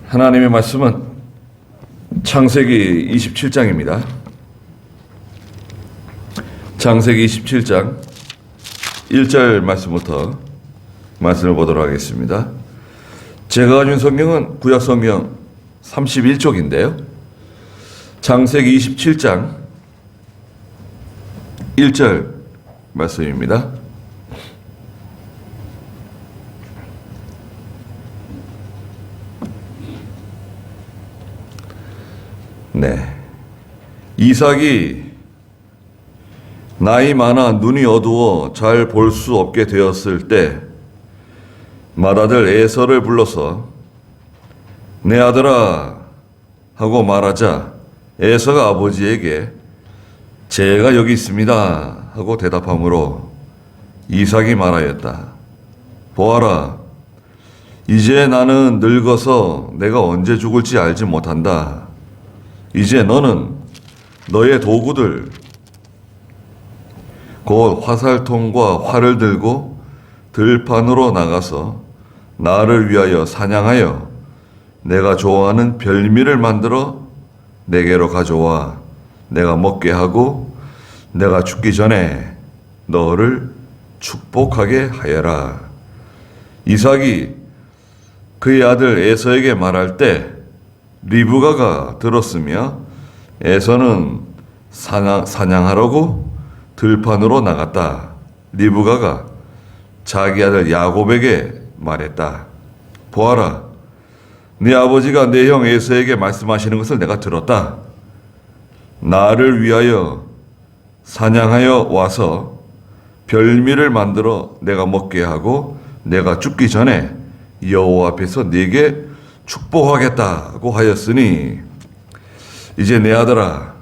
하나님의 말씀은 창세기 27장입니다. 창세기 27장 1절 말씀부터 말씀을 보도록 하겠습니다. 제가 가진 성경은 구약 성경 31쪽인데요. 창세기 27장 1절 말씀입니다. 네. 이삭이 나이 많아 눈이 어두워 잘 볼 수 없게 되었을 때 맏아들 에서를 불러서 내 아들아 하고 말하자 에서가 아버지에게 제가 여기 있습니다 하고 대답하므로 이삭이 말하였다. 보아라, 이제 나는 늙어서 내가 언제 죽을지 알지 못한다. 이제 너는 너의 도구들 곧 화살통과 활을 들고 들판으로 나가서 나를 위하여 사냥하여 내가 좋아하는 별미를 만들어 내게로 가져와 내가 먹게 하고 내가 죽기 전에 너를 축복하게 하여라. 이삭이 그의 아들 에서에게 말할 때 리브가가 들었으며 에서는 사냥하려고 들판으로 나갔다. 리브가가 자기 아들 야곱에게 말했다. 보아라, 네 아버지가 내 형 에서에게 말씀하시는 것을 내가 들었다. 나를 위하여 사냥하여 와서 별미를 만들어 내가 먹게 하고 내가 죽기 전에 여호와 앞에서 네게 축복하겠다고 하였으니 이제 내 아들아,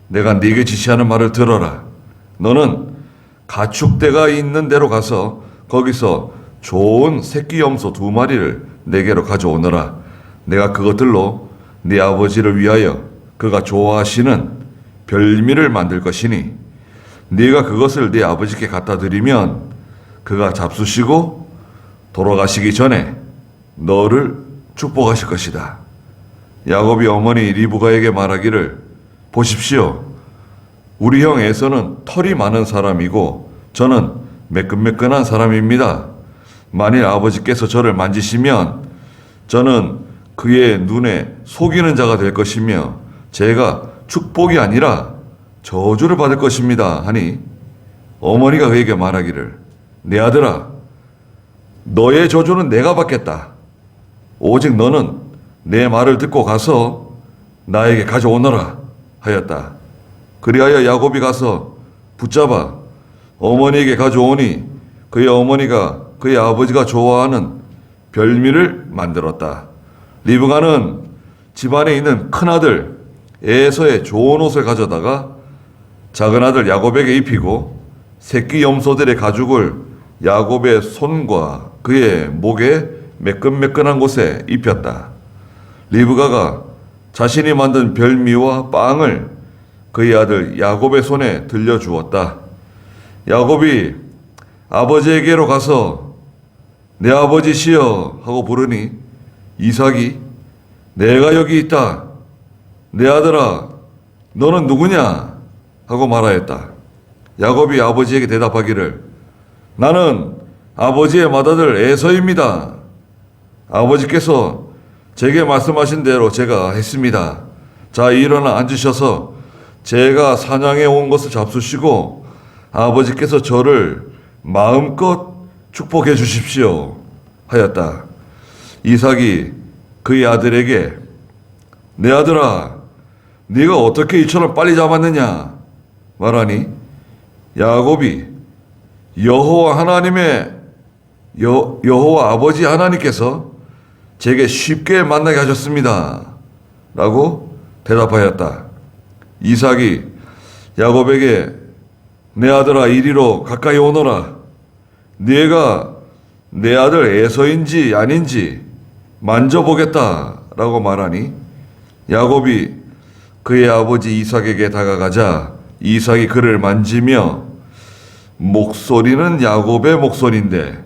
내가 네게 지시하는 말을 들어라. 너는 가축대가 있는 데로 가서 거기서 좋은 새끼 염소 2마리를 내게로 가져오너라. 내가 그것들로 네 아버지를 위하여 그가 좋아하시는 별미를 만들 것이니 네가 그것을 네 아버지께 갖다 드리면 그가 잡수시고 돌아가시기 전에 너를 축복하실 것이다. 야곱이 어머니 리브가에게 말하기를 보십시오. 우리 형 에서는 털이 많은 사람이고 저는 매끈매끈한 사람입니다. 만일 아버지께서 저를 만지시면 저는 그의 눈에 속이는 자가 될 것이며 제가 축복이 아니라 저주를 받을 것입니다 하니 어머니가 그에게 말하기를 내 아들아, 너의 저주는 내가 받겠다. 오직 너는 내 말을 듣고 가서 나에게 가져오너라 하였다. 그리하여 야곱이 가서 붙잡아 어머니에게 가져오니 그의 어머니가 그의 아버지가 좋아하는 별미를 만들었다. 리브가는 집안에 있는 큰아들 에서의 좋은 옷을 가져다가 작은 아들 야곱에게 입히고 새끼 염소들의 가죽을 야곱의 손과 그의 목에 매끈매끈한 곳에 입혔다. 리브가가 자신이 만든 별미와 빵을 그의 아들 야곱의 손에 들려주었다. 야곱이 아버지에게로 가서 내 아버지시여 하고 부르니 이삭이 내가 여기 있다. 내 아들아, 너는 누구냐? 하고 말하였다. 야곱이 아버지에게 대답하기를 나는 아버지의 맏아들 에서입니다. 아버지께서 제게 말씀하신 대로 제가 했습니다. 자, 일어나 앉으셔서 제가 사냥해 온 것을 잡수시고 아버지께서 저를 마음껏 축복해 주십시오 하였다. 이삭이 그의 아들에게 내 아들아, 네가 어떻게 이처럼 빨리 잡았느냐 말하니 야곱이 여호와 아버지 하나님께서 제게 쉽게 만나게 하셨습니다 라고 대답하였다. 이삭이 야곱에게 내 아들아, 이리로 가까이 오너라. 네가 내 아들 에서인지 아닌지 만져보겠다 라고 말하니 야곱이 그의 아버지 이삭에게 다가가자 이삭이 그를 만지며 목소리는 야곱의 목소리인데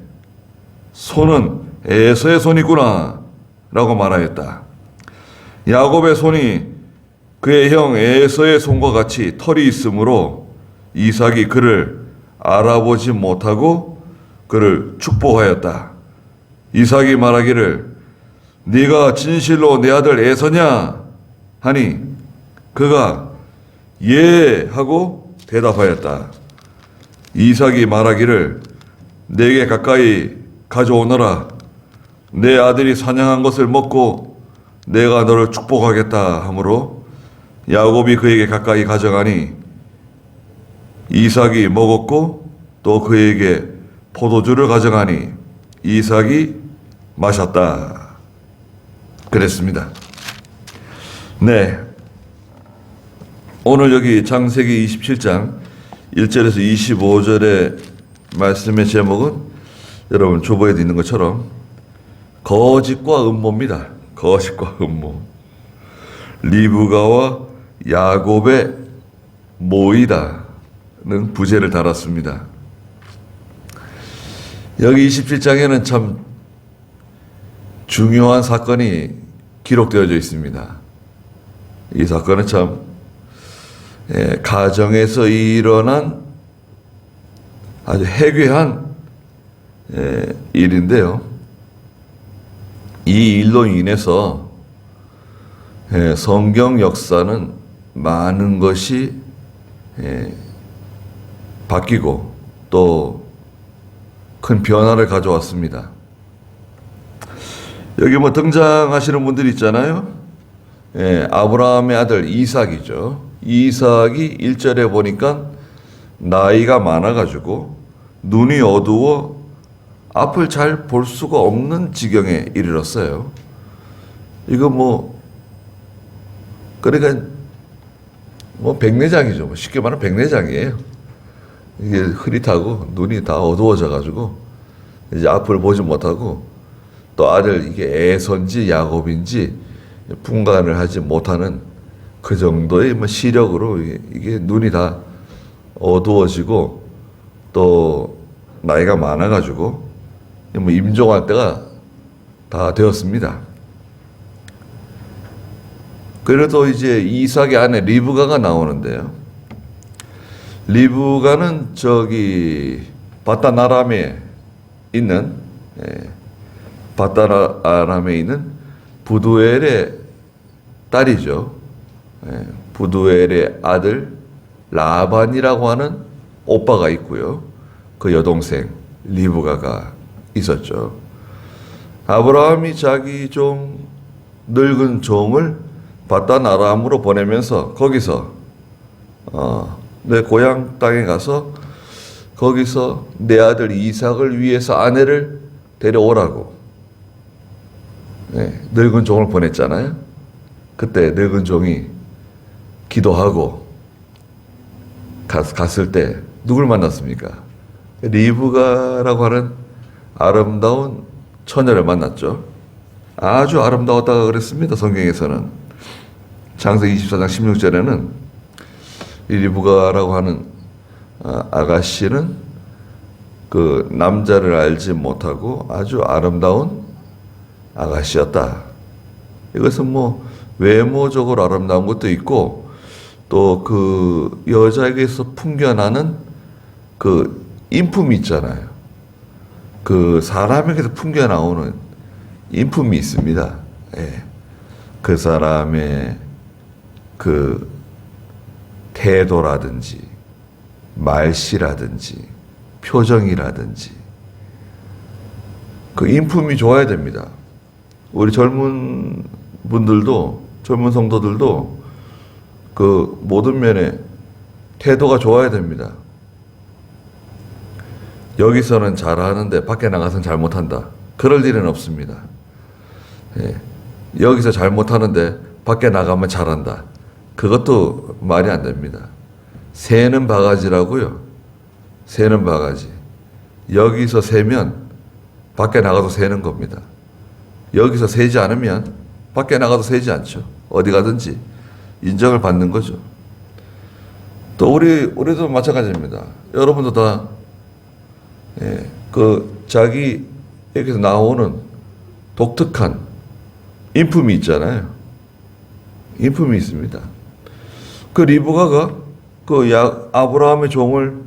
손은 에서의 손이구나 라고 말하였다. 야곱의 손이 그의 형 에서의 손과 같이 털이 있으므로 이삭이 그를 알아보지 못하고 그를 축복하였다. 이삭이 말하기를 네가 진실로 내 아들 에서냐 하니 그가 예 하고 대답하였다. 이삭이 말하기를 내게 가까이 가져오너라. 내 아들이 사냥한 것을 먹고 내가 너를 축복하겠다 하므로 야곱이 그에게 가까이 가져가니 이삭이 먹었고 또 그에게 포도주를 가져가니 이삭이 마셨다. 그랬습니다. 네. 오늘 여기 창세기 27장 1절에서 25절의 말씀의 제목은 여러분 주보에도 있는 것처럼 거짓과 음모입니다. 거짓과 음모. 리브가와 야곱의 모이다는 부제를 달았습니다. 여기 27장에는 참 중요한 사건이 기록되어져 있습니다. 이 사건은 참 가정에서 일어난 아주 해괴한 일인데요. 이 일로 인해서 성경 역사는 많은 것이 바뀌고 또 큰 변화를 가져왔습니다. 여기 뭐 등장하시는 분들이 있잖아요. 아브라함의 아들 이삭이죠. 이삭이 1절에 보니까 나이가 많아가지고 눈이 어두워 앞을 잘 볼 수가 없는 지경에 이르렀어요. 이거 그러니까 백내장이죠. 쉽게 말하면 백내장이에요. 이게 흐릿하고 눈이 다 어두워져가지고 이제 앞을 보지 못하고 또 아들 이게 에서인지 야곱인지 분간을 하지 못하는 그 정도의 시력으로 이게 눈이 다 어두워지고 또 나이가 많아가지고 임종할 때가 다 되었습니다. 그래도 이제 이삭의 아내 리브가가 나오는데요. 리브가는 저기 바단 아람에 있는 부두엘의 딸이죠. 부두엘의 아들 라반이라고 하는 오빠가 있고요. 그 여동생 리브가가 있었죠. 아브라함이 자기 종 늙은 종을 바단 아람으로 보내면서 거기서 내 고향 땅에 가서 거기서 내 아들 이삭을 위해서 아내를 데려오라고 늙은 종을 보냈잖아요. 그때 늙은 종이 기도하고 갔을 때 누굴 만났습니까? 리브가라고 하는 아름다운 처녀를 만났죠. 아주 아름다웠다고 그랬습니다. 성경에서는 창세기 24장 16절에는 이 리브가라고 하는 아가씨는 그 남자를 알지 못하고 아주 아름다운 아가씨였다. 이것은 외모적으로 아름다운 것도 있고 또 그 여자에게서 풍겨나는 그 인품이 있잖아요. 그 사람에게서 풍겨나오는 인품이 있습니다. 그 사람의 그 태도라든지 말씨라든지 표정이라든지 그 인품이 좋아야 됩니다. 우리 젊은 분들도 젊은 성도들도 그 모든 면에 태도가 좋아야 됩니다. 여기서는 잘하는데 밖에 나가서는 잘못한다. 그럴 일은 없습니다. 여기서 잘못하는데 밖에 나가면 잘한다. 그것도 말이 안 됩니다. 새는 바가지라고요. 새는 바가지. 여기서 새면 밖에 나가서 새는 겁니다. 여기서 새지 않으면 밖에 나가서 새지 않죠. 어디 가든지 인정을 받는 거죠. 또 우리도 마찬가지입니다. 여러분도 다 그 자기에게서 나오는 독특한 인품이 있잖아요. 인품이 있습니다. 그 리브가가 아브라함의 종을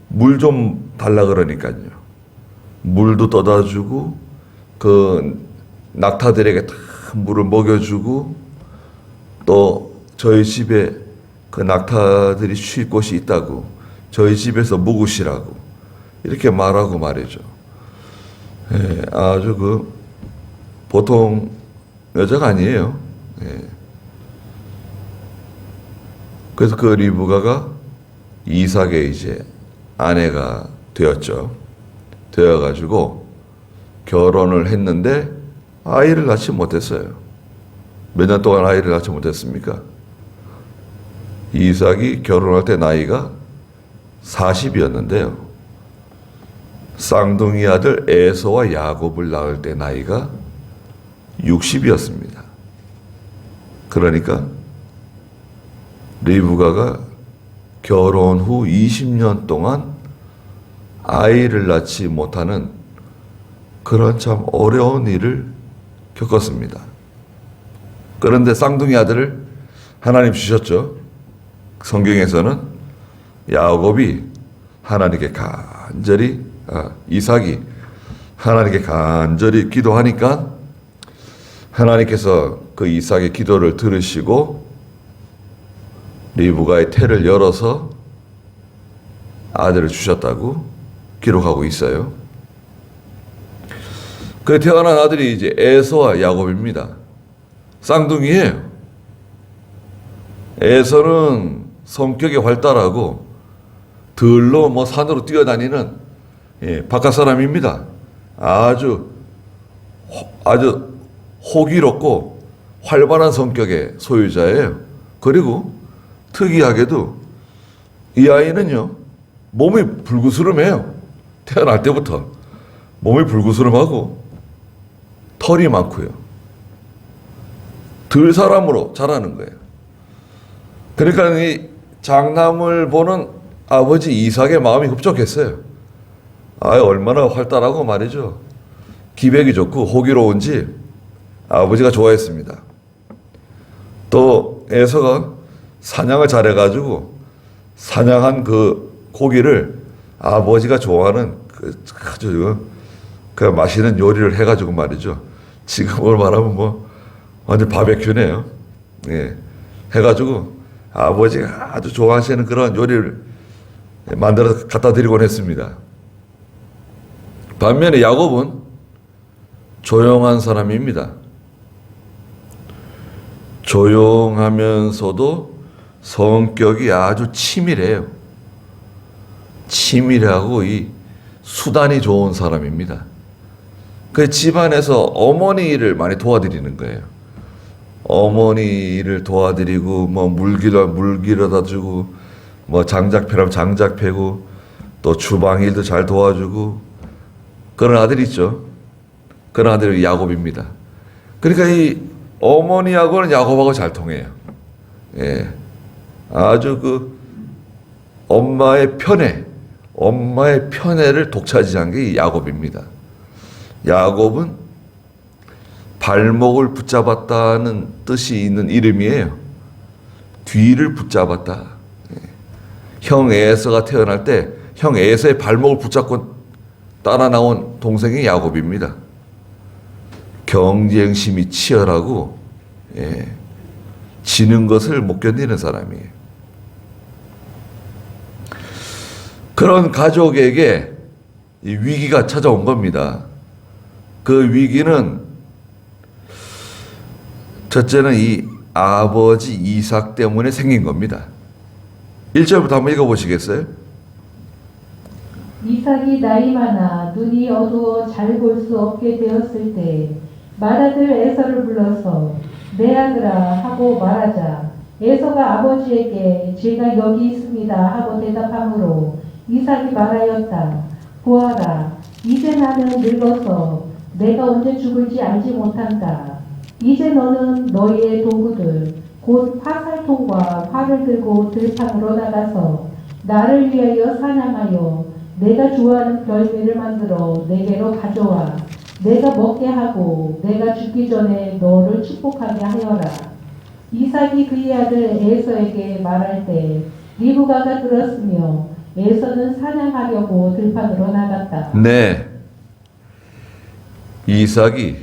물 좀 달라 그러니까요. 물도 떠다 주고 낙타들에게 다 물을 먹여주고 또 저희 집에 낙타들이 쉴 곳이 있다고 저희 집에서 묵으시라고 이렇게 말하고 말이죠. 예, 아주 보통 여자가 아니에요. 예. 그래서 리브가가 이삭의 이제 아내가 되었죠. 되어가지고 결혼을 했는데 아이를 낳지 못했어요. 몇 년 동안 아이를 낳지 못했습니까? 이삭이 결혼할 때 나이가 40이었는데요. 쌍둥이 아들 에서와 야곱을 낳을 때 나이가 60이었습니다. 그러니까 리브가가 결혼 후 20년 동안 아이를 낳지 못하는 그런 참 어려운 일을 겪었습니다. 그런데 쌍둥이 아들을 하나님 주셨죠. 성경에서는 야곱이 하나님께 이삭이 하나님께 간절히 기도하니까 하나님께서 이삭의 기도를 들으시고 리브가의 태를 열어서 아들을 주셨다고 기록하고 있어요. 그 태어난 아들이 이제 에서와 야곱입니다. 쌍둥이에요. 에서는 성격이 활달하고 들로 산으로 뛰어다니는 바깥 사람입니다. 아주 호기롭고 활발한 성격의 소유자예요. 그리고 특이하게도 이 아이는요, 몸이 불구스름해요. 태어날 때부터 몸이 불구스름하고 털이 많고요. 들 사람으로 자라는 거예요. 그러니까 이 장남을 보는 아버지 이삭의 마음이 흡족했어요. 얼마나 활달하고 말이죠. 기백이 좋고 호기로운지 아버지가 좋아했습니다. 또 에서가 사냥을 잘해가지고 사냥한 고기를 아버지가 좋아하는 아주 맛있는 요리를 해가지고 말이죠. 지금으로 말하면 완전 바베큐네요. 예. 해가지고 아버지가 아주 좋아하시는 그런 요리를 만들어서 갖다 드리곤 했습니다. 반면에 야곱은 조용한 사람입니다. 조용하면서도 성격이 아주 치밀해요. 치밀하고 수단이 좋은 사람입니다. 그 집안에서 어머니 일을 많이 도와드리는 거예요. 어머니 일을 도와드리고 물 길어다 주고 장작 패라면 장작 패고 또 주방 일도 잘 도와주고 그런 아들이 있죠. 그런 아들이 야곱입니다. 그러니까 이 어머니하고는 야곱하고 잘 통해요. 예. 아주 엄마의 편애를 독차지한 게 이 야곱입니다. 야곱은 발목을 붙잡았다는 뜻이 있는 이름이에요. 뒤를 붙잡았다. 형 에서가 태어날 때 형 에서의 발목을 붙잡고 따라 나온 동생이 야곱입니다. 경쟁심이 치열하고 지는 것을 못 견디는 사람이에요. 그런 가족에게 이 위기가 찾아온 겁니다. 그 위기는 첫째는 이 아버지 이삭 때문에 생긴 겁니다. 1절부터 한번 읽어보시겠어요? 이삭이 나이 많아 눈이 어두워 잘 볼 수 없게 되었을 때 맏아들 에서를 불러서 내 아들아 하고 말하자. 에서가 아버지에게 제가 여기 있습니다 하고 대답하므로 이삭이 말하였다. 보아라, 이제 나는 늙어서 내가 언제 죽을지 알지 못한다. 이제 너는 너희의 도구들 곧 화살통과 활을 들고 들판으로 나가서 나를 위하여 사냥하여 내가 좋아하는 별매를 만들어 내게로 가져와 내가 먹게 하고 내가 죽기 전에 너를 축복하게 하여라. 이삭이 그의 아들 에서에게 말할 때 리브가가 들었으며 에서는 사냥하려고 들판으로 나갔다. 네. 이삭이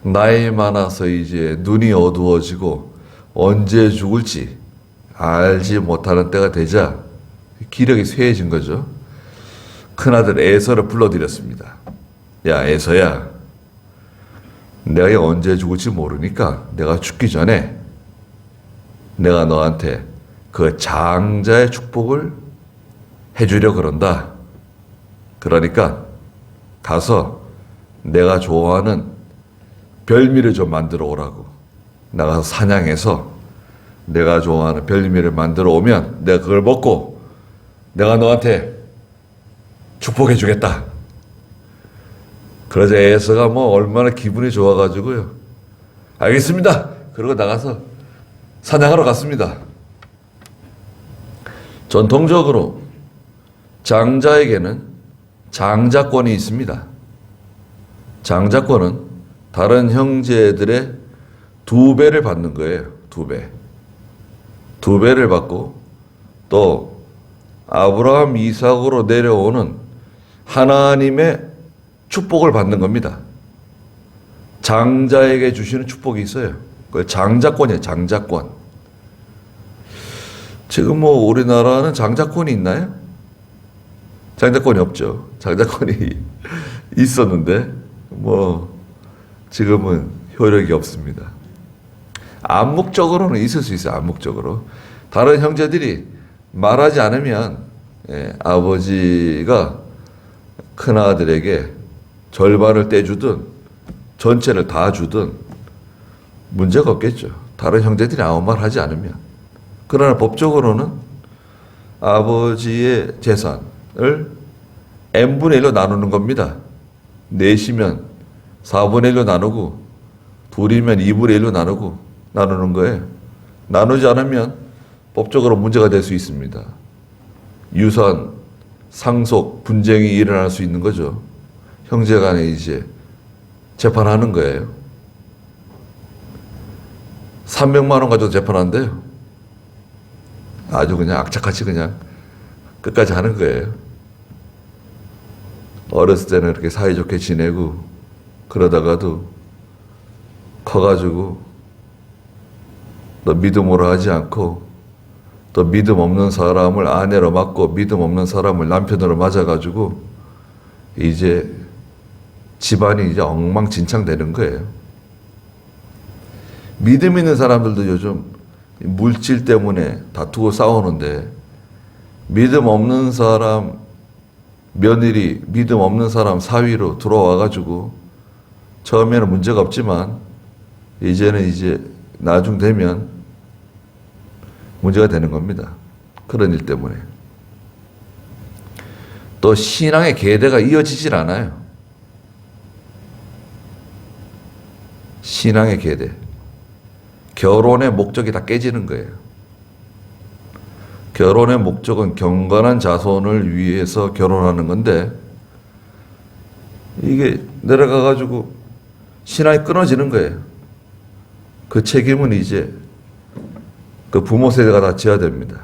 나이 많아서 이제 눈이 어두워지고 언제 죽을지 알지 못하는 때가 되자 기력이 쇠해진 거죠. 큰아들 에서를 불러들였습니다. 야, 에서야. 내가 언제 죽을지 모르니까 내가 죽기 전에 내가 너한테 그 장자의 축복을 해주려 그런다. 그러니까 가서 내가 좋아하는 별미를 좀 만들어 오라고. 나가서 사냥해서 내가 좋아하는 별미를 만들어 오면 내가 그걸 먹고 내가 너한테 축복해 주겠다. 그러자 에서가 뭐 얼마나 기분이 좋아가지고요. 알겠습니다. 그러고 나가서 사냥하러 갔습니다. 전통적으로 장자에게는 장자권이 있습니다. 장자권은 다른 형제들의 2배를 받는 거예요. 2배. 2배를 받고 또 아브라함 이삭으로 내려오는 하나님의 축복을 받는 겁니다. 장자에게 주시는 축복이 있어요. 그 장자권이에요. 장자권. 지금 뭐 우리나라는 장자권이 있나요? 장자권이 없죠. 장자권이 있었는데 뭐 지금은 효력이 없습니다. 암묵적으로는 있을 수 있어요. 암묵적으로. 다른 형제들이 말하지 않으면 아버지가 큰아들에게 절반을 떼주든 전체를 다 주든 문제가 없겠죠. 다른 형제들이 아무 말 하지 않으면. 그러나 법적으로는 아버지의 재산을 n분의 1로 나누는 겁니다. 넷이면 4분의 1로 나누고 둘이면 2분의 1로 나누는 거예요. 나누지 않으면 법적으로 문제가 될 수 있습니다. 유산, 상속, 분쟁이 일어날 수 있는 거죠. 형제간에 이제 재판하는 거예요. 300만 원 가지고 재판한대요. 아주 그냥 악착같이 그냥 끝까지 하는 거예요. 어렸을 때는 이렇게 사이좋게 지내고 그러다가도 커가지고 또 믿음으로 하지 않고 또 믿음 없는 사람을 아내로 맞고 믿음 없는 사람을 남편으로 맞아가지고 이제 집안이 이제 엉망진창 되는 거예요. 믿음 있는 사람들도 요즘 물질 때문에 다투고 싸우는데 믿음 없는 사람 며느리, 믿음 없는 사람 사위로 들어와가지고 처음에는 문제가 없지만 이제는 이제 나중 되면 문제가 되는 겁니다. 그런 일 때문에. 또 신앙의 계대가 이어지질 않아요. 신앙의 계대. 결혼의 목적이 다 깨지는 거예요. 결혼의 목적은 경건한 자손을 위해서 결혼하는 건데 이게 내려가가지고 신앙이 끊어지는 거예요. 그 책임은 이제 그 부모 세대가 다 져야 됩니다.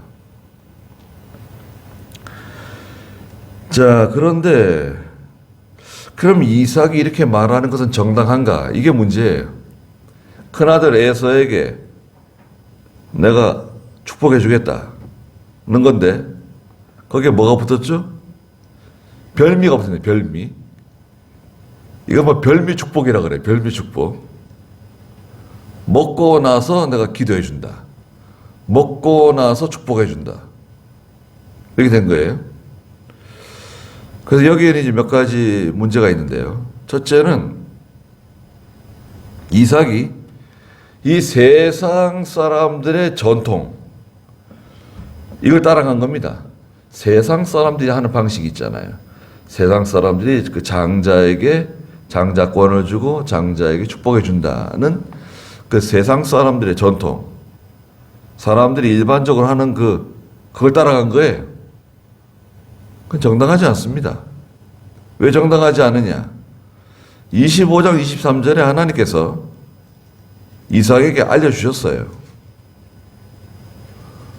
자, 그런데 그럼 이삭이 이렇게 말하는 것은 정당한가? 이게 문제예요. 큰아들 에서에게 내가 축복해 주겠다는 건데 거기에 뭐가 붙었죠? 별미가 붙었네. 별미. 이거 뭐 별미 축복이라 그래. 별미 축복. 먹고 나서 내가 기도해 준다. 먹고 나서 축복해 준다. 이렇게 된 거예요. 그래서 여기에는 이제 몇 가지 문제가 있는데요. 첫째는 이삭이 이 세상 사람들의 전통, 이걸 따라간 겁니다. 세상 사람들이 하는 방식이 있잖아요. 세상 사람들이 그 장자에게 장자권을 주고 장자에게 축복해 준다는 그 세상 사람들의 전통, 사람들이 일반적으로 하는 그걸 따라간 거예요. 그건 정당하지 않습니다. 왜 정당하지 않느냐? 25장 23절에 하나님께서 이삭에게 알려주셨어요.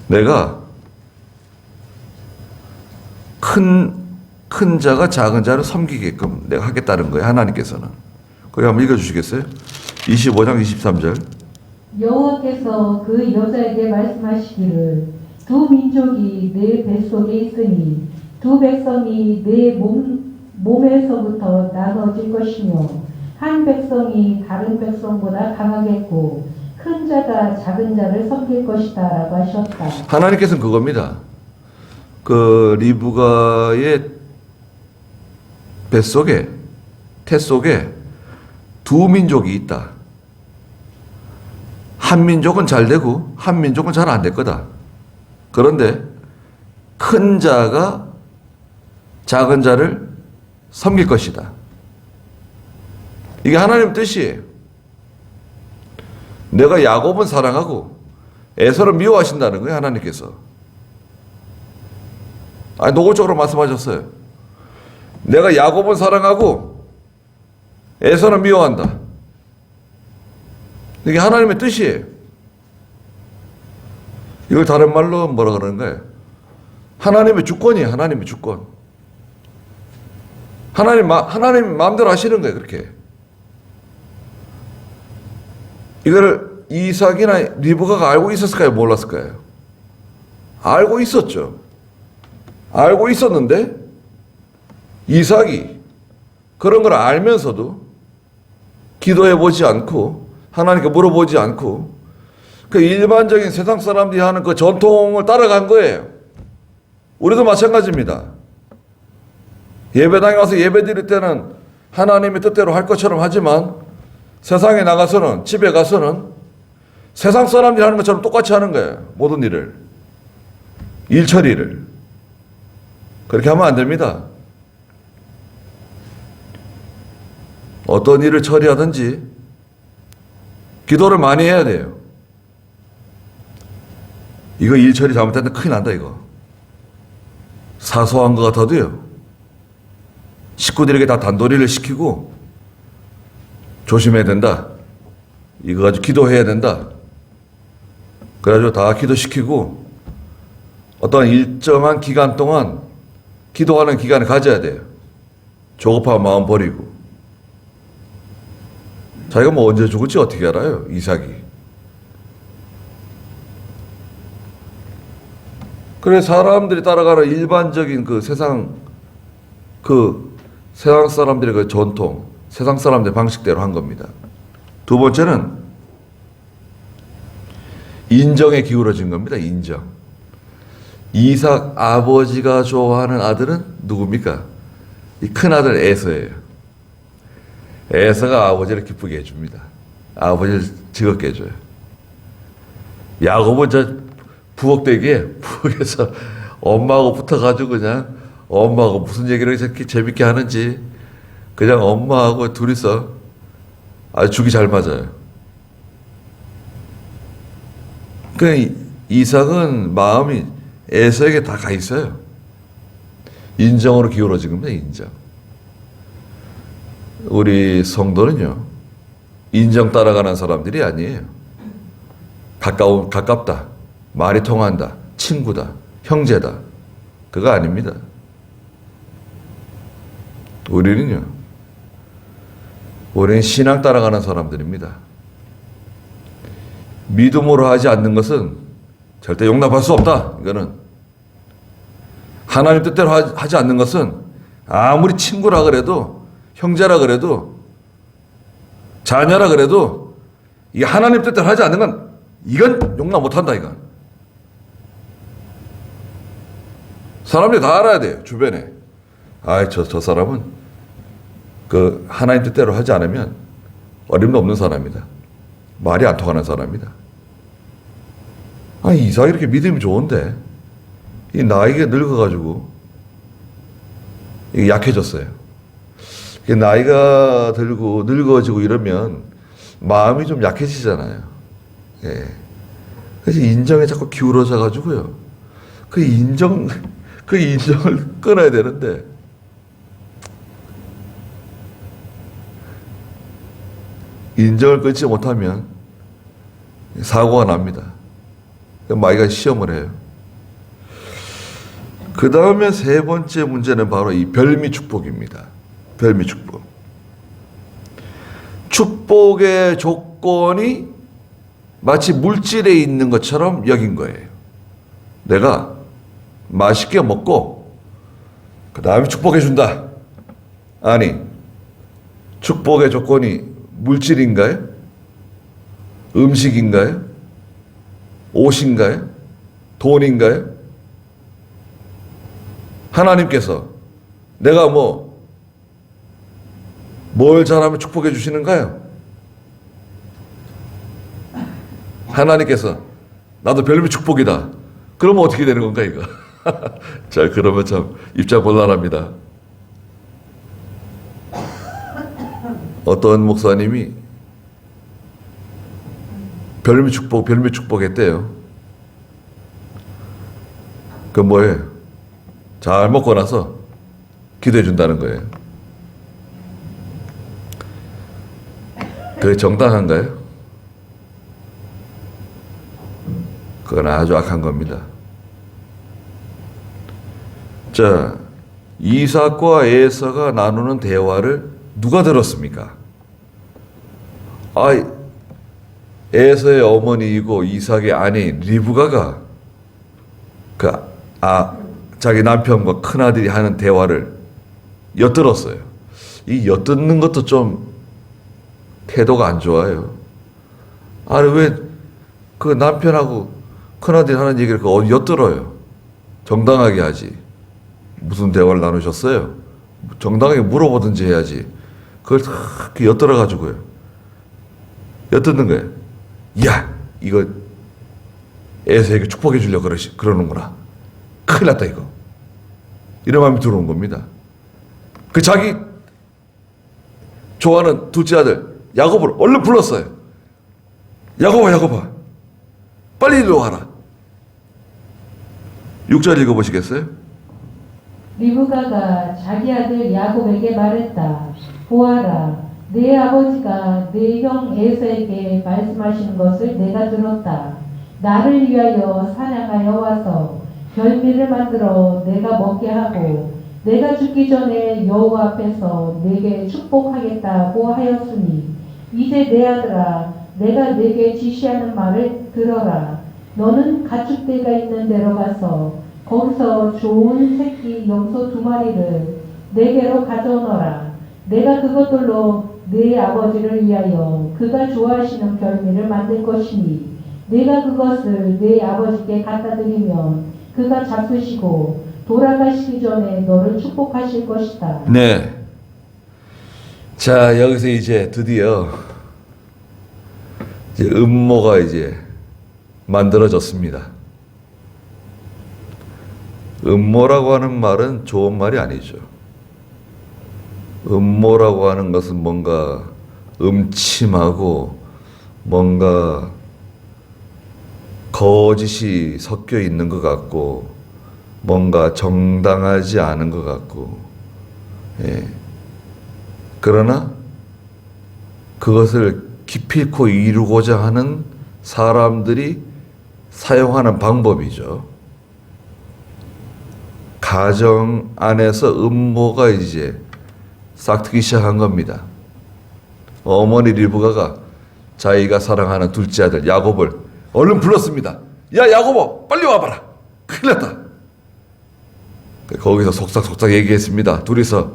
내가 큰 자가 작은 자를 섬기게끔 내가 하겠다는 거예요. 하나님께서는. 거기 한번 읽어주시겠어요? 25장 23절. 여호와께서 그 여자에게 말씀하시기를 두 민족이 내 뱃속에 있으니 두 백성이 내 몸에서부터 나눠질 것이며 한 백성이 다른 백성보다 강하겠고 큰 자가 작은 자를 섬길 것이다 라고 하셨다. 하나님께서는 그겁니다. 그 리브가의 뱃속에 태 속에 두 민족이 있다. 한 민족은 잘 되고 한 민족은 잘 안 될 거다. 그런데 큰 자가 작은 자를 섬길 것이다. 이게 하나님 뜻이에요. 내가 야곱은 사랑하고 에서를 미워하신다는 거예요. 하나님께서. 아니, 노골적으로 말씀하셨어요. 내가 야곱은 사랑하고 에서는 미워한다. 이게 하나님의 뜻이에요. 이걸 다른 말로 뭐라 그러는 거예요? 하나님의 주권이에요. 하나님의 주권. 하나님 마음대로 하시는 거예요. 그렇게. 이거를 이삭이나 리브가가 알고 있었을까요? 몰랐을까요? 알고 있었죠. 알고 있었는데 이삭이 그런 걸 알면서도 기도해보지 않고 하나님께 물어보지 않고 그 일반적인 세상 사람들이 하는 그 전통을 따라간 거예요. 우리도 마찬가지입니다. 예배당에 와서 예배 드릴 때는 하나님의 뜻대로 할 것처럼 하지만 세상에 나가서는, 집에 가서는 세상 사람들이 하는 것처럼 똑같이 하는 거예요. 모든 일을. 일 처리를. 그렇게 하면 안 됩니다. 어떤 일을 처리하든지 기도를 많이 해야 돼요. 이거 일 처리 잘못했는데 큰일 난다, 이거. 사소한 것 같아도요. 식구들에게 다 단도리를 시키고 조심해야 된다. 이거 가지고 기도해야 된다. 그래가지고 다 기도시키고 어떤 일정한 기간 동안 기도하는 기간을 가져야 돼요. 조급한 마음 버리고. 자기가 뭐 언제 죽을지 어떻게 알아요? 이삭이. 그래 사람들이 따라가는 일반적인 그 세상 사람들의 그 전통, 세상 사람들의 방식대로 한 겁니다. 두 번째는 인정에 기울어진 겁니다. 인정. 이삭 아버지가 좋아하는 아들은 누굽니까? 이 큰 아들 에서예요. 에서가 아버지를 기쁘게 해줍니다. 아버지를 즐겁게 해줘요. 야곱은 저 부엌에서 엄마하고 붙어가지고 그냥 엄마하고 무슨 얘기를 이렇게 재밌게 하는지 그냥 엄마하고 둘이서 아주 죽이 잘 맞아요. 그 이삭은 마음이 에서에게 다 가 있어요. 인정으로 기울어진 겁니다. 인정. 우리 성도는요, 인정 따라가는 사람들이 아니에요. 가깝다, 말이 통한다, 친구다, 형제다. 그거 아닙니다. 우리는 신앙 따라가는 사람들입니다. 믿음으로 하지 않는 것은 절대 용납할 수 없다. 이거는 하나님 뜻대로 하지 않는 것은 아무리 친구라 그래도 형제라 그래도 자녀라 그래도 이게 하나님 뜻대로 하지 않는 건 이건 용납 못한다. 이건 사람들이 다 알아야 돼요. 주변에 저 사람은 그 하나님 뜻대로 하지 않으면 어림도 없는 사람이다. 말이 안 통하는 사람이다. 이삭이 이렇게 믿음이 좋은데 이 나이가 늙어가지고 이게 약해졌어요. 나이가 들고 늙어지고 이러면 마음이 좀 약해지잖아요. 예. 그래서 인정에 자꾸 기울어져 가지고요. 그 인정을 끊어야 되는데 인정을 끊지 못하면 사고가 납니다. 마귀가 시험을 해요. 그 다음에 세 번째 문제는 바로 이 별미 축복입니다. 별미 축복. 축복의 조건이 마치 물질에 있는 것처럼 여긴 거예요. 내가 맛있게 먹고 그 다음에 축복해 준다. 아니, 축복의 조건이 물질인가요? 음식인가요? 옷인가요? 돈인가요? 하나님께서 내가 뭘 잘하면 축복해 주시는가요? 하나님께서 나도 별미 축복이다. 그러면 어떻게 되는 건가 이거? 자, 그러면 참 입장 곤란합니다. 어떤 목사님이 별미 축복 했대요. 그 뭐예요? 잘 먹고 나서 기도해 준다는 거예요. 그게 정당한가요? 그건 아주 악한 겁니다. 자, 이삭과 에서가 나누는 대화를 누가 들었습니까? 에서의 어머니이고 이삭의 아내인 리브가가 자기 남편과 큰아들이 하는 대화를 엿들었어요. 이 엿듣는 것도 좀 태도가 안 좋아요. 아니, 왜 그 남편하고 큰아들이 하는 얘기를 어디 엿들어요? 정당하게 하지. 무슨 대화를 나누셨어요? 정당하게 물어보든지 해야지. 그걸 탁 엿들어가지고요. 엿듣는 거예요. 야, 이거 에서에게 축복해 주려고 그러는구나. 큰일 났다 이거. 이런 마음이 들어온 겁니다. 그 자기 좋아하는 둘째 아들 야곱을 얼른 불렀어요. 야곱아 빨리 일로 와라. 6절 읽어보시겠어요? 리브가가 자기 아들 야곱에게 말했다. 보아라, 내 아버지가 내 형 에서에게 말씀하시는 것을 내가 들었다. 나를 위하여 사냥하여 와서 별미를 만들어 내가 먹게 하고 내가 죽기 전에 여호와 앞에서 내게 축복하겠다고 하였으니 이제 내 아들아, 내가 내게 지시하는 말을 들어라. 너는 가축대가 있는 데로 가서 거기서 좋은 새끼 염소 2마리를 내게로 가져오너라. 내가 그것들로 네 아버지를 위하여 그가 좋아하시는 별미를 만들 것이니 내가 그것을 네 아버지께 갖다 드리면 그가 잡수시고 돌아가시기 전에 너를 축복하실 것이다. 네. 자, 여기서 이제 드디어 음모가 이제 만들어졌습니다. 음모라고 하는 말은 좋은 말이 아니죠. 음모라고 하는 것은 뭔가 음침하고 뭔가 거짓이 섞여 있는 것 같고 뭔가 정당하지 않은 것 같고, 예. 그러나 그것을 기필코 이루고자 하는 사람들이 사용하는 방법이죠. 가정 안에서 음모가 이제 싹트기 시작한 겁니다. 어머니 리브가가 자기가 사랑하는 둘째 아들 야곱을 얼른 불렀습니다. 야, 야곱아, 빨리 와봐라. 큰일 났다. 거기서 속삭속삭 얘기했습니다. 둘이서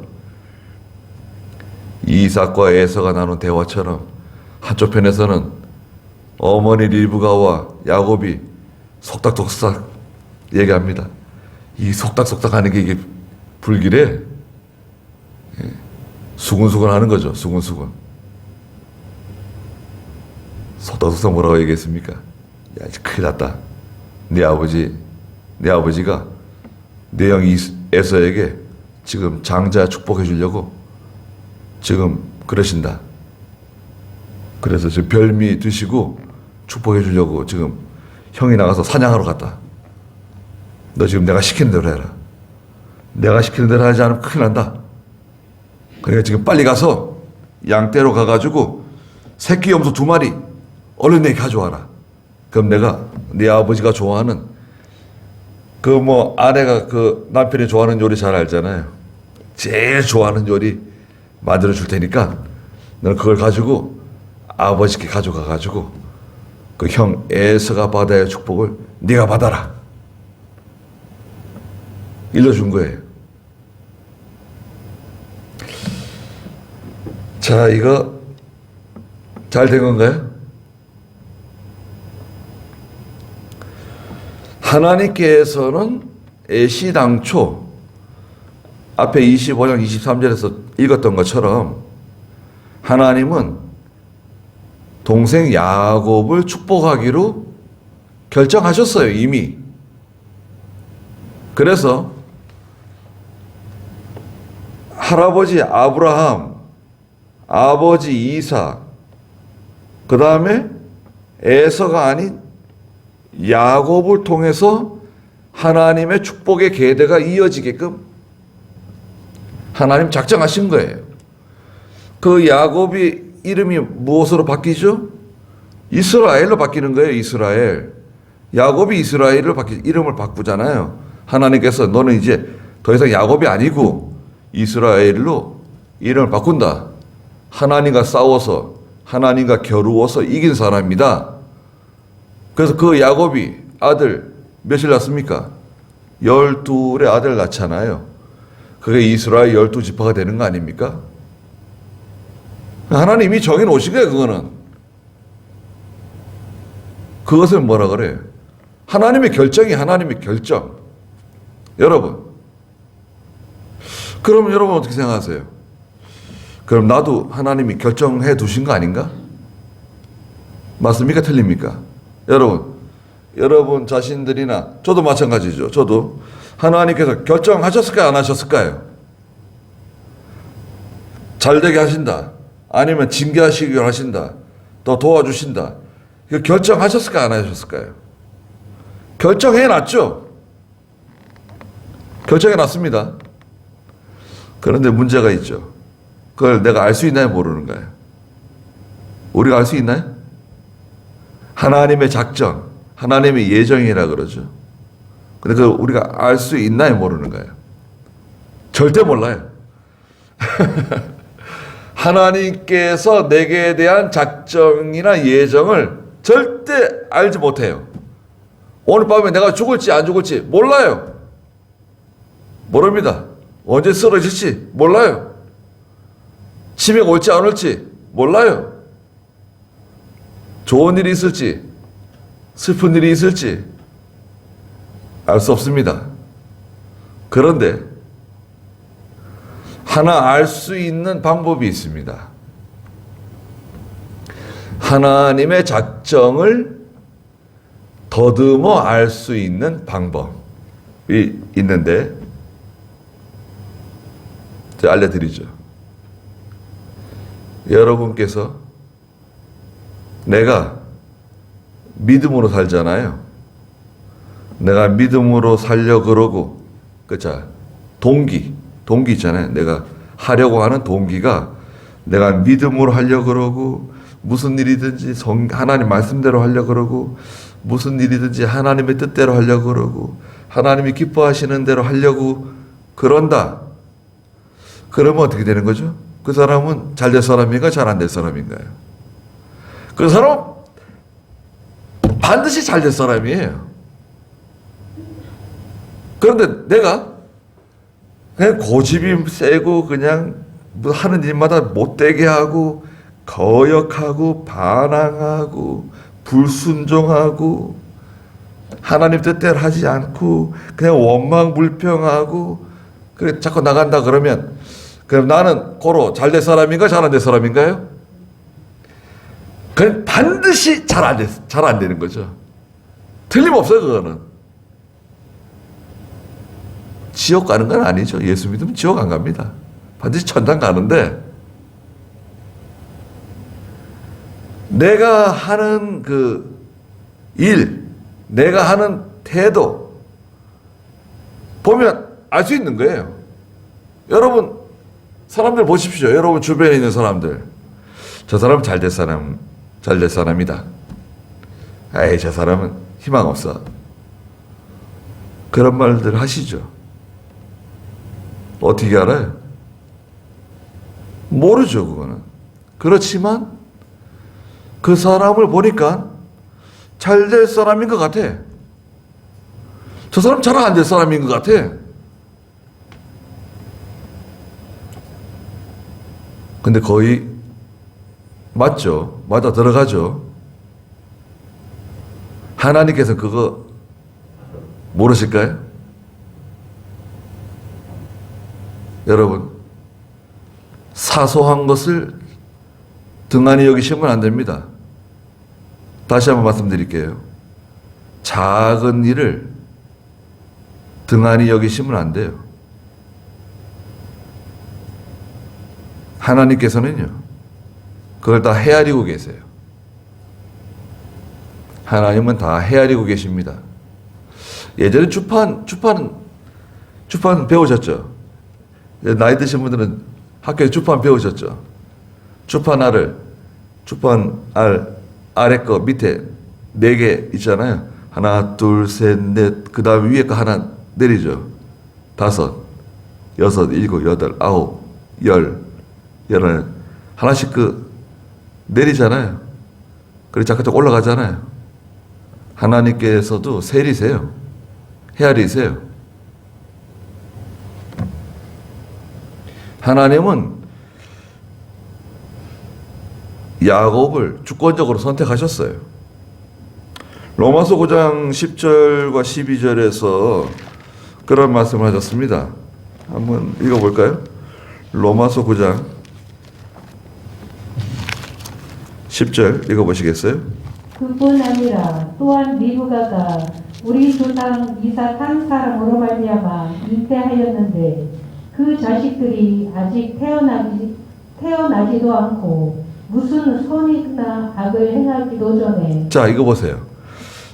이삭과 에서가 나눈 대화처럼 한쪽 편에서는 어머니 리브가와 야곱이 속닥속닥 얘기합니다. 이 속닥속닥 하는 게 이게 불길해. 수근수근 하는 거죠. 수근수근. 속닥속닥 뭐라고 얘기했습니까? 야, 이제 큰일 났다. 네 아버지가 내 형 에서에게 지금 장자 축복해 주려고 지금 그러신다. 그래서 지금 별미 드시고 축복해 주려고 지금 형이 나가서 사냥하러 갔다. 너 지금 내가 시키는 대로 해라. 내가 시키는 대로 하지 않으면 큰일 난다. 그러니까 지금 빨리 가서 양떼로 가가지고 새끼 염소 2마리 얼른 내게 가져와라. 그럼 내가 네 아버지가 좋아하는 그 뭐 아내가 그 남편이 좋아하는 요리 잘 알잖아요. 제일 좋아하는 요리 만들어 줄 테니까 너는 그걸 가지고 아버지께 가져가 가지고 그 형 에서가 받아야 할 축복을 네가 받아라. 일러준 거예요. 자, 이거 잘 된 건가요? 하나님께서는 애시당초 앞에 25장 23절에서 읽었던 것처럼 하나님은 동생 야곱을 축복하기로 결정하셨어요, 이미. 그래서 할아버지 아브라함, 아버지 이삭, 그 다음에 에서가 아닌 야곱을 통해서 하나님의 축복의 계대가 이어지게끔 하나님 작정하신 거예요. 그 야곱이 이름이 무엇으로 바뀌죠? 이스라엘로 바뀌는 거예요. 이스라엘. 야곱이 이름을 바꾸잖아요. 하나님께서 너는 이제 더 이상 야곱이 아니고 이스라엘로 이름을 바꾼다. 하나님과 싸워서 하나님과 겨루어서 이긴 사람이다. 그래서 그 야곱이 아들 몇을 낳습니까? 12의 아들 낳잖아요. 그게 이스라엘 12지파가 되는 거 아닙니까? 하나님이 정해놓으신 거예요, 그거는. 그것을 뭐라 그래요? 하나님의 결정이 하나님의 결정. 여러분. 그럼 여러분 어떻게 생각하세요? 그럼 나도 하나님이 결정해 두신 거 아닌가? 맞습니까? 틀립니까? 여러분 자신들이나 저도 마찬가지죠. 저도 하나님께서 결정하셨을까요? 안 하셨을까요? 잘되게 하신다. 아니면 징계하시기로 하신다. 또 도와주신다. 결정하셨을까요? 안 하셨을까요? 결정해놨죠. 결정해놨습니다. 그런데 문제가 있죠. 그걸 내가 알 수 있나요? 모르는 거예요. 우리가 알 수 있나요? 하나님의 작정, 하나님의 예정이라 그러죠. 근데 그걸 우리가 알 수 있나요? 모르는 거예요. 절대 몰라요. 하나님께서 내게 대한 작정이나 예정을 절대 알지 못해요. 오늘 밤에 내가 죽을지 안 죽을지 몰라요. 모릅니다. 언제 쓰러질지 몰라요. 치매가 올지 안 올지 몰라요. 좋은 일이 있을지 슬픈 일이 있을지 알 수 없습니다. 그런데 하나 알 수 있는 방법이 있습니다. 하나님의 작정을 더듬어 알 수 있는 방법이 있는데 제가 알려드리죠. 여러분께서 내가 믿음으로 살잖아요. 내가 믿음으로 살려 그러고 그쵸? 동기 있잖아요. 내가 하려고 하는 동기가 내가 믿음으로 하려 그러고 무슨 일이든지 하나님 말씀대로 하려 그러고 무슨 일이든지 하나님의 뜻대로 하려 그러고 하나님이 기뻐하시는 대로 하려고 그런다. 그러면 어떻게 되는 거죠? 그 사람은 잘 될 사람인가 잘 안 될 사람인가요? 그 사람은 반드시 잘 될 사람이에요. 그런데 내가 그냥 고집이 세고 그냥 하는 일마다 못되게 하고 거역하고 반항하고 불순종하고 하나님 뜻대로 하지 않고 그냥 원망불평하고 그래 자꾸 나간다 그러면 그럼 나는 고로 잘 될 사람인가 잘 안 될 사람인가요? 그냥 반드시 잘 안 되는 거죠. 틀림없어요, 그거는. 지옥 가는 건 아니죠. 예수 믿으면 지옥 안 갑니다. 반드시 천당 가는데 내가 하는 그 일, 내가 하는 태도 보면 알 수 있는 거예요. 여러분 사람들 보십시오. 여러분 주변에 있는 사람들. 저 사람은 잘 될 사람이다. 에이, 저 사람은 희망 없어. 그런 말들 하시죠. 어떻게 알아요? 모르죠, 그거는. 그렇지만 그 사람을 보니까 잘 될 사람인 것 같아. 저 사람 잘 안 될 사람인 것 같아. 근데 거의 맞죠. 맞아 들어가죠. 하나님께서 그거 모르실까요? 여러분, 사소한 것을 등한히 여기시면 안 됩니다. 다시 한번 말씀드릴게요. 작은 일을 등한히 여기시면 안 돼요. 하나님께서는요, 그걸 다 헤아리고 계세요. 하나님은 다 헤아리고 계십니다. 예전에 주판 배우셨죠? 나이 드신 분들은 학교에 주판 배우셨죠? 주판 알 아래 거 밑에 4개 있잖아요. 하나, 둘, 셋, 넷. 그 다음에 위에 거 하나 내리죠. 5, 6, 7, 8, 9, 10, 11. 하나씩 내리잖아요. 그리고 자꾸 올라가잖아요. 하나님께서도 세리세요. 헤아리세요. 하나님은 야곱을 주권적으로 선택하셨어요. 로마서 9장 10절과 12절에서 그런 말씀을 하셨습니다. 한번 읽어볼까요? 로마서 9장 10절 읽어보시겠어요? 그뿐 아니라 또한 리브가가 우리 조상 이삭 한 사람으로 말미암아 잉태하였는데 그 자식들이 아직 태어나지도 않고 무슨 선이나 악을 행하기도 전에. 자, 이거 보세요.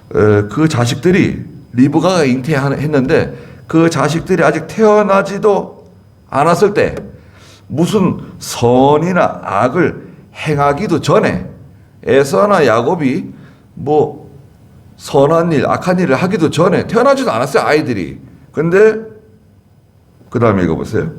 그 자식들이 리브가가 잉태했는데 그 자식들이 아직 태어나지도 않았을 때 무슨 선이나 악을 행하기도 전에 에서나 야곱이 뭐 선한 일, 악한 일을 하기도 전에 태어나지도 않았어요, 아이들이. 근데 그 다음에 읽어보세요.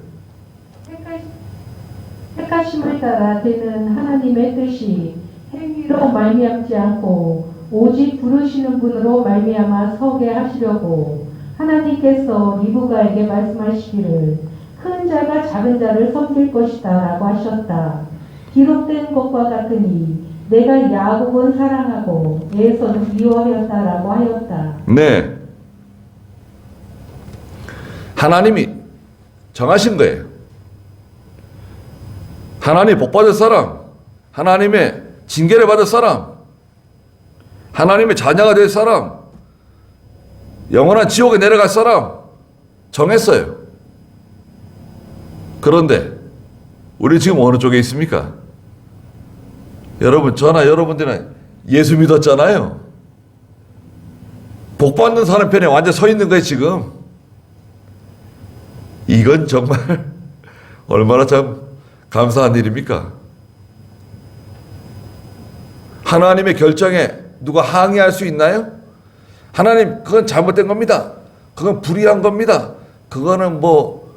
택하심을 따라 되는 하나님의 뜻이 행위로 말미암지 않고 오직 부르시는 분으로 말미암아 서게 하시려고 하나님께서 리브가에게 말씀하시기를 큰 자가 작은 자를 섬길 것이다 라고 하셨다. 기록된 것과 같으니 내가 야곱은 사랑하고 에서는 미워하였다 라고 하였다. 네. 하나님이 정하신 거예요. 하나님 복 받을 사람, 하나님의 징계를 받을 사람, 하나님의 자녀가 될 사람, 영원한 지옥에 내려갈 사람 정했어요. 그런데 우리 지금 어느 쪽에 있습니까? 여러분, 저나 여러분들은 예수 믿었잖아요. 복 받는 사람 편에 완전 서 있는 거예요, 지금. 이건 정말 얼마나 참 감사한 일입니까? 하나님의 결정에 누가 항의할 수 있나요? 하나님, 그건 잘못된 겁니다. 그건 불의한 겁니다. 그거는 뭐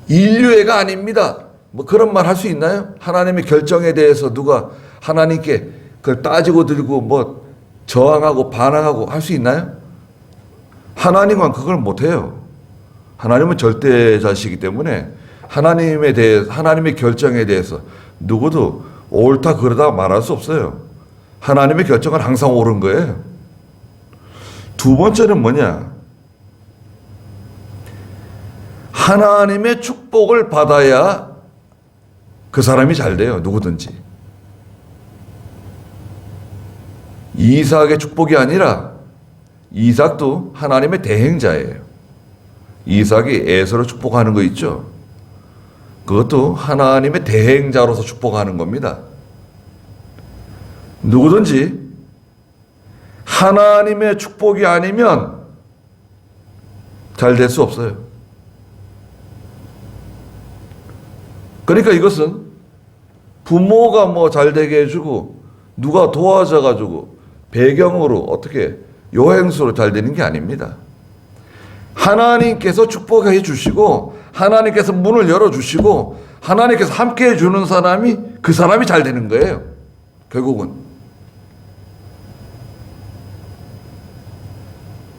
인류애가 아닙니다. 뭐 그런 말 할 수 있나요? 하나님의 결정에 대해서 누가 하나님께 그걸 따지고 들고 뭐 저항하고 반항하고 할 수 있나요? 하나님은 그걸 못해요. 하나님은 절대자시기 때문에 하나님의 결정에 대해서 누구도 옳다 그러다 말할 수 없어요. 하나님의 결정은 항상 옳은 거예요. 두 번째는 뭐냐? 하나님의 축복을 받아야 그 사람이 잘 돼요. 누구든지. 이삭의 축복이 아니라 이삭도 하나님의 대행자예요. 이삭이 에서를 축복하는 거 있죠? 그것도 하나님의 대행자로서 축복하는 겁니다. 누구든지 하나님의 축복이 아니면 잘 될 수 없어요. 그러니까 이것은 부모가 뭐 잘 되게 해주고 누가 도와줘가지고 배경으로 어떻게 요행수로 잘 되는 게 아닙니다. 하나님께서 축복해 주시고 하나님께서 문을 열어주시고 하나님께서 함께 해주는 사람이 그 사람이 잘 되는 거예요. 결국은.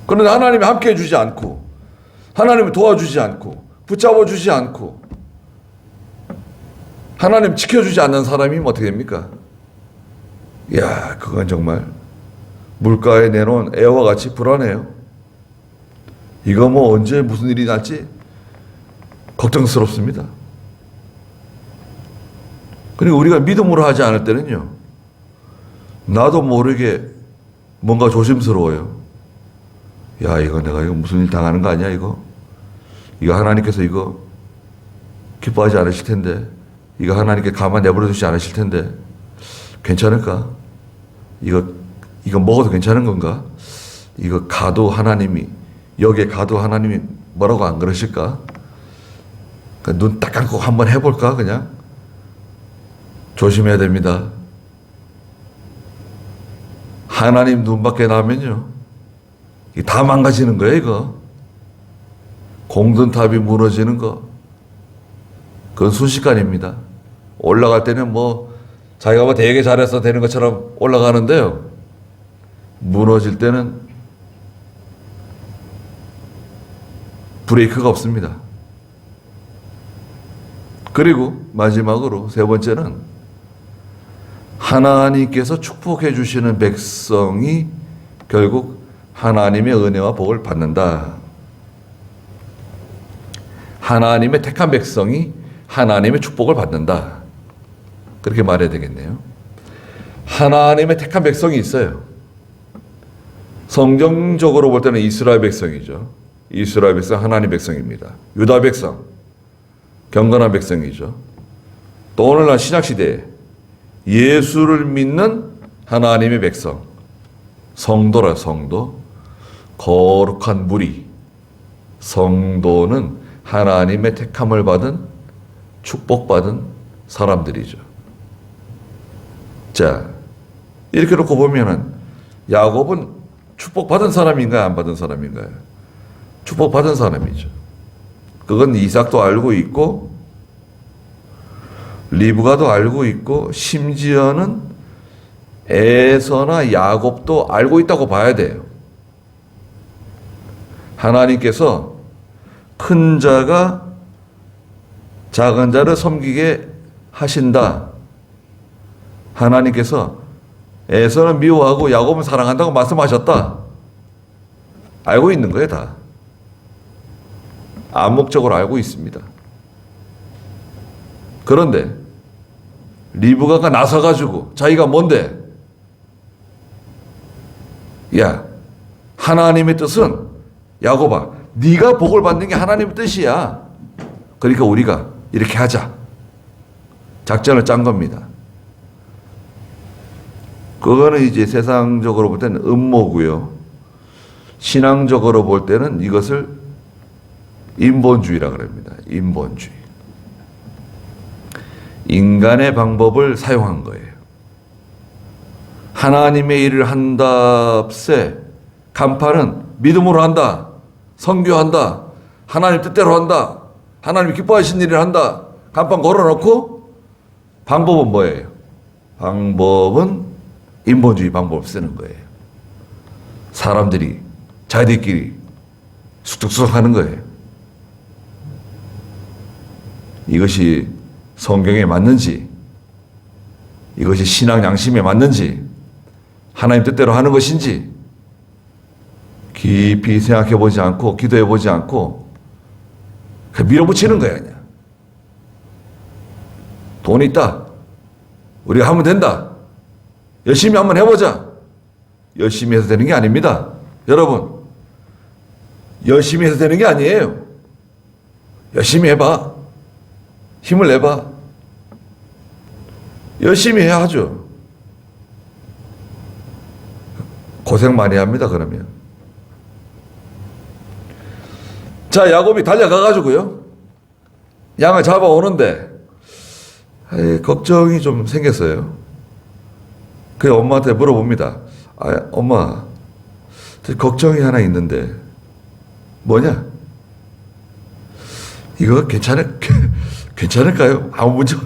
그런데 하나님이 함께 해주지 않고 하나님이 도와주지 않고 붙잡아주지 않고 하나님 지켜주지 않는 사람이면 어떻게 됩니까? 이야, 그건 정말 물가에 내놓은 애와 같이 불안해요. 이거 뭐 언제 무슨 일이 날지 걱정스럽습니다. 그리고 우리가 믿음으로 하지 않을 때는요, 나도 모르게 뭔가 조심스러워요. 야, 이거 내가 이거 무슨 일 당하는 거 아니야, 이거? 이거 하나님께서 이거 기뻐하지 않으실 텐데, 이거 하나님께 가만 내버려 두지 않으실 텐데, 괜찮을까? 이거 먹어도 괜찮은 건가? 이거 가도 하나님이, 여기에 가도 하나님이 뭐라고 안 그러실까? 눈 딱 감고 한번 해볼까, 그냥? 조심해야 됩니다. 하나님 눈 밖에 나면요, 이게 다 망가지는 거예요, 이거. 공든탑이 무너지는 거. 그건 순식간입니다. 올라갈 때는 뭐, 자기가 뭐 되게 잘해서 되는 것처럼 올라가는데요. 무너질 때는 브레이크가 없습니다. 그리고 마지막으로 세 번째는 하나님께서 축복해 주시는 백성이 결국 하나님의 은혜와 복을 받는다. 하나님의 택한 백성이 하나님의 축복을 받는다. 그렇게 말해야 되겠네요. 하나님의 택한 백성이 있어요. 성경적으로 볼 때는 이스라엘 백성이죠. 이스라엘 백성, 하나님 백성입니다. 유다 백성, 경건한 백성이죠. 또 오늘날 신약시대에 예수를 믿는 하나님의 백성, 성도라, 성도. 거룩한 무리. 성도는 하나님의 택함을 받은, 축복받은 사람들이죠. 자, 이렇게 놓고 보면은 야곱은 축복받은 사람인가요? 안 받은 사람인가요? 축복받은 사람이죠. 그건 이삭도 알고 있고 리브가도 알고 있고 심지어는 에서나 야곱도 알고 있다고 봐야 돼요. 하나님께서 큰 자가 작은 자를 섬기게 하신다. 하나님께서 에서는 미워하고 야곱은 사랑한다고 말씀하셨다. 알고 있는 거예요, 다. 암묵적으로 알고 있습니다. 그런데 리브가가 나서가지고 자기가 뭔데? 야, 하나님의 뜻은 야곱아, 네가 복을 받는 게 하나님의 뜻이야. 그러니까 우리가 이렇게 하자. 작전을 짠 겁니다. 그거는 이제 세상적으로 볼 때는 음모고요. 신앙적으로 볼 때는 이것을 인본주의라고 합니다. 인본주의. 인간의 방법을 사용한 거예요. 하나님의 일을 한답세 간판은 믿음으로 한다. 선교한다. 하나님 뜻대로 한다. 하나님 기뻐하신 일을 한다. 간판 걸어놓고 방법은 뭐예요? 방법은 인본주의 방법을 쓰는 거예요. 사람들이 자기들끼리 쑥쑥쑥 하는 거예요. 이것이 성경에 맞는지, 이것이 신앙 양심에 맞는지, 하나님 뜻대로 하는 것인지 깊이 생각해 보지 않고 기도해 보지 않고 그냥 밀어붙이는 거야. 그냥 돈 있다, 우리가 하면 된다, 열심히 한번 해보자. 열심히 해서 되는 게 아닙니다. 여러분, 열심히 해서 되는 게 아니에요. 열심히 해봐. 힘을 내봐. 열심히 해야 하죠. 고생 많이 합니다, 그러면. 자, 야곱이 달려가가지고요, 양을 잡아오는데, 걱정이 좀 생겼어요. 그 엄마한테 물어봅니다. 엄마, 저 걱정이 하나 있는데 뭐냐? 이거 괜찮을까요? 아무 문제.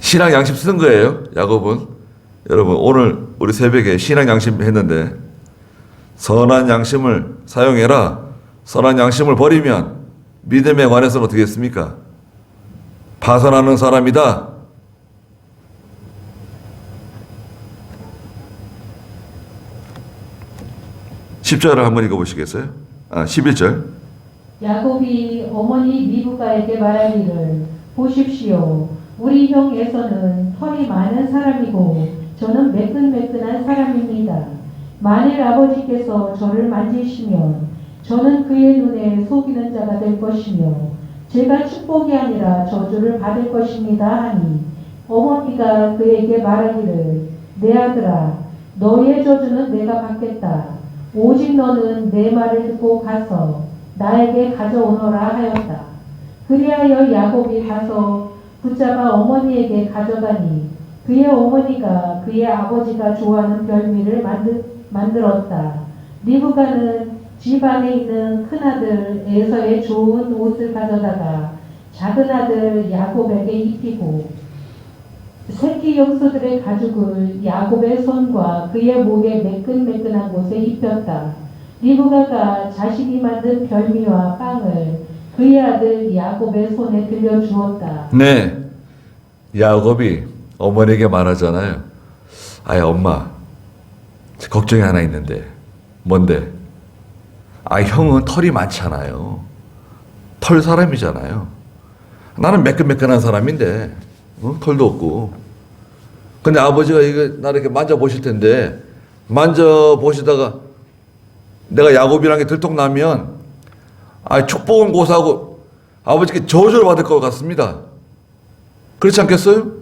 신앙 양심 쓰는 거예요, 야곱은. 여러분, 오늘 우리 새벽에 신앙 양심 했는데 선한 양심을 사용해라. 선한 양심을 버리면 믿음에 관해서는 어떻게 했습니까? 파산하는 사람이다. 10절을 한번 읽어보시겠어요? 11절. 야곱이 어머니 리브가에게 말하기를 보십시오. 우리 형 에서는 털이 많은 사람이고 저는 매끈매끈한 사람입니다. 만일 아버지께서 저를 만지시면 저는 그의 눈에 속이는 자가 될 것이며 제가 축복이 아니라 저주를 받을 것입니다 하니 어머니가 그에게 말하기를 내 아들아 너의 저주는 내가 받겠다. 오직 너는 내 말을 듣고 가서 나에게 가져오너라 하였다. 그리하여 야곱이 가서 붙잡아 어머니에게 가져가니 그의 어머니가 그의 아버지가 좋아하는 별미를 만들었다. 리브가는 집 안에 있는 큰아들 에서의 좋은 옷을 가져다가 작은 아들 야곱에게 입히고 새끼 염소들의 가죽을 야곱의 손과 그의 목의 매끈매끈한 곳에 입혔다. 리브가가 자신이 만든 별미와 빵을 그의 아들 야곱의 손에 들려주었다. 네, 야곱이 어머니에게 말하잖아요. 엄마, 걱정이 하나 있는데 뭔데? 형은 털이 많잖아요. 털 사람이잖아요. 나는 매끈매끈한 사람인데 털도 없고. 근데 아버지가 이거 나를 이렇게 만져보실 텐데 만져보시다가 내가 야곱이라는 게 들통나면 축복은 고사하고 아버지께 저주를 받을 것 같습니다. 그렇지 않겠어요?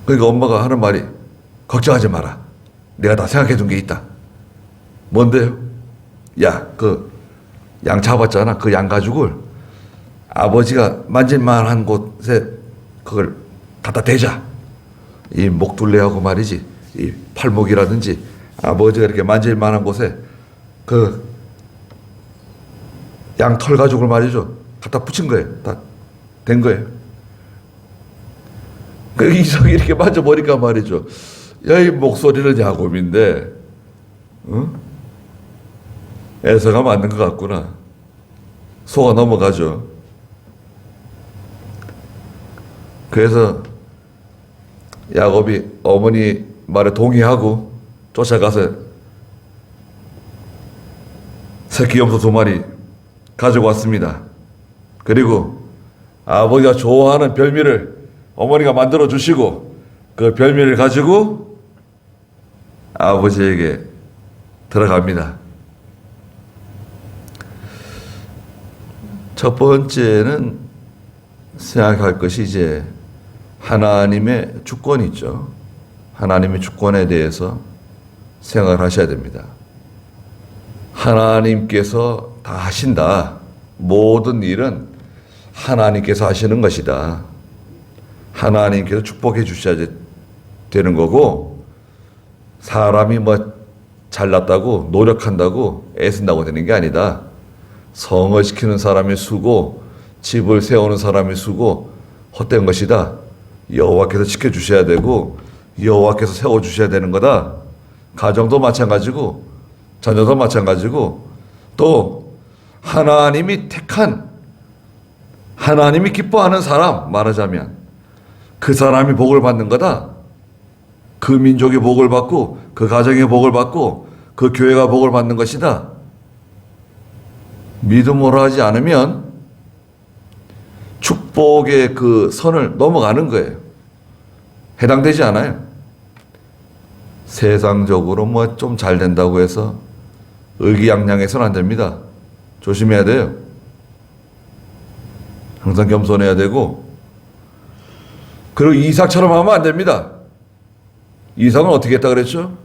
그러니까 엄마가 하는 말이 걱정하지 마라. 내가 다 생각해 둔 게 있다. 뭔데요? 그 양 잡았잖아. 그 양 가죽을 아버지가 만질만한 곳에 그걸 갖다 대자. 이 목둘레하고 말이지. 이 팔목이라든지 아버지가 이렇게 만질만한 곳에 그 양 털 가죽을 말이죠. 갖다 붙인 거예요. 다 된 거예요. 그 이성이 이렇게 만져보니까 말이죠. 이 목소리는 야곱인데, 에서가 맞는 것 같구나. 속아 넘어가죠. 그래서 야곱이 어머니 말에 동의하고 쫓아가서 새끼 염소 2마리 가지고 왔습니다. 그리고 아버지가 좋아하는 별미를 어머니가 만들어 주시고 그 별미를 가지고 아버지에게 들어갑니다. 첫 번째는 생각할 것이 이제 하나님의 주권이 있죠. 하나님의 주권에 대해서 생각을 하셔야 됩니다. 하나님께서 다 하신다. 모든 일은 하나님께서 하시는 것이다. 하나님께서 축복해 주셔야 되는 거고, 사람이 잘났다고 노력한다고 애쓴다고 되는 게 아니다. 성을 지키는 사람의 수고, 집을 세우는 사람의 수고 헛된 것이다. 여호와께서 지켜주셔야 되고 여호와께서 세워주셔야 되는 거다. 가정도 마찬가지고 자녀도 마찬가지고 또 하나님이 택한 하나님이 기뻐하는 사람 말하자면 그 사람이 복을 받는 거다. 그 민족이 복을 받고 그 가정이 복을 받고 그 교회가 복을 받는 것이다. 믿음으로 하지 않으면 축복의 그 선을 넘어가는 거예요. 해당되지 않아요. 세상적으로 좀 잘 된다고 해서 의기양양해서는 안 됩니다. 조심해야 돼요. 항상 겸손해야 되고, 그리고 이삭처럼 하면 안 됩니다. 이삭은 어떻게 했다 그랬죠?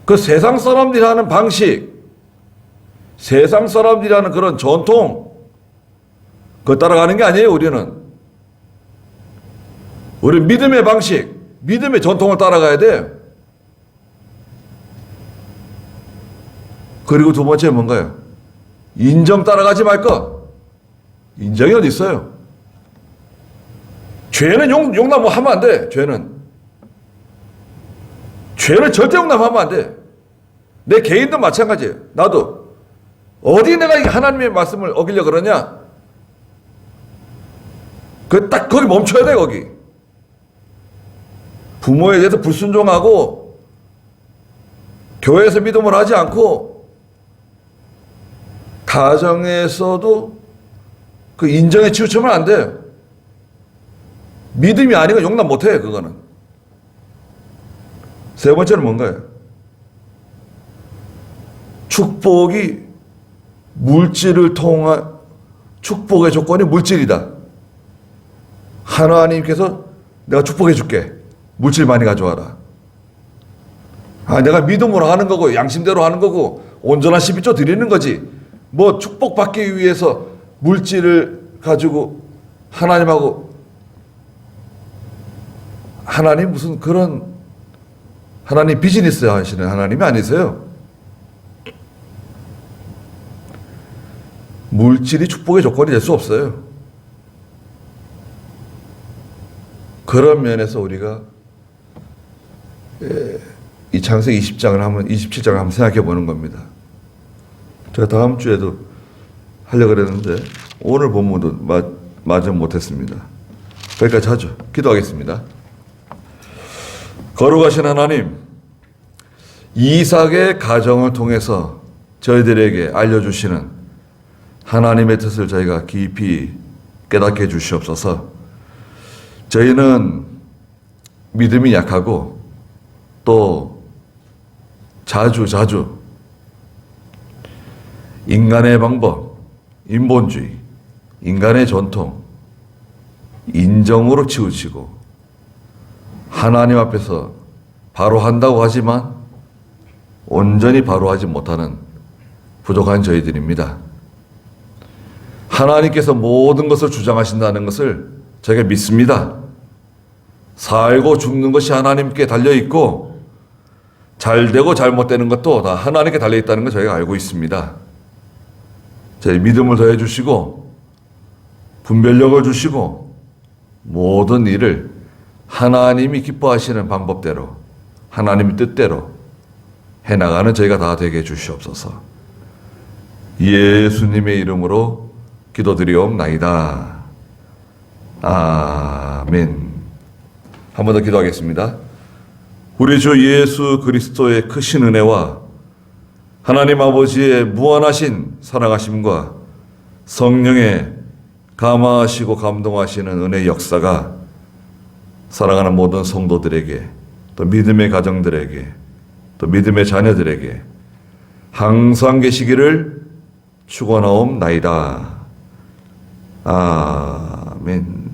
그 세상 사람들이 하는 방식, 세상 사람들이 하는 그런 전통, 그거 따라가는 게 아니에요, 우리는. 우리 믿음의 방식, 믿음의 전통을 따라가야 돼. 그리고 두 번째 뭔가요? 인정 따라가지 말 거. 인정이 어디 있어요? 죄는 용납하면 안 돼. 죄는 절대 용납하면 안 돼. 내 개인도 마찬가지예요. 나도 어디 내가 하나님의 말씀을 어기려고 그러냐? 딱 거기 멈춰야 돼. 거기 부모에 대해서 불순종하고 교회에서 믿음을 하지 않고 가정에서도 그 인정에 치우치면 안 돼요. 믿음이 아니고 용납 못해. 그거는. 세 번째는 뭔가요? 축복이 물질을 통한 축복의 조건이 물질이다. 하나님께서 내가 축복해 줄게. 물질 많이 가져와라. 내가 믿음으로 하는 거고 양심대로 하는 거고 온전한 12조 드리는 거지. 뭐 축복받기 위해서 물질을 가지고 하나님하고 하나님 무슨 그런 하나님 비즈니스 하시는 하나님이 아니세요. 물질이 축복의 조건이 될 수 없어요. 그런 면에서 우리가 이 창세기 27장을 한번 생각해 보는 겁니다. 제가 다음 주에도 하려고 그랬는데 오늘 본문도 마저 못했습니다. 거기까지 하죠. 기도하겠습니다. 거룩하신 하나님, 이삭의 가정을 통해서 저희들에게 알려주시는 하나님의 뜻을 저희가 깊이 깨닫게 해 주시옵소서. 저희는 믿음이 약하고 또 자주 인간의 방법, 인본주의, 인간의 전통, 인정으로 치우치고 하나님 앞에서 바로 한다고 하지만 온전히 바로 하지 못하는 부족한 저희들입니다. 하나님께서 모든 것을 주장하신다는 것을 저희가 믿습니다. 살고 죽는 것이 하나님께 달려있고 잘되고 잘못되는 것도 다 하나님께 달려있다는 걸 저희가 알고 있습니다. 저희 믿음을 더해 주시고 분별력을 주시고 모든 일을 하나님이 기뻐하시는 방법대로 하나님의 뜻대로 해나가는 저희가 다 되게 해주시옵소서. 예수님의 이름으로 기도드리옵나이다. 아멘. 한 번 더 기도하겠습니다. 우리 주 예수 그리스도의 크신 은혜와 하나님 아버지의 무한하신 사랑하심과 성령의 감화하시고 감동하시는 은혜의 역사가 사랑하는 모든 성도들에게 또 믿음의 가정들에게 또 믿음의 자녀들에게 항상 계시기를 축원하옵나이다. 아멘.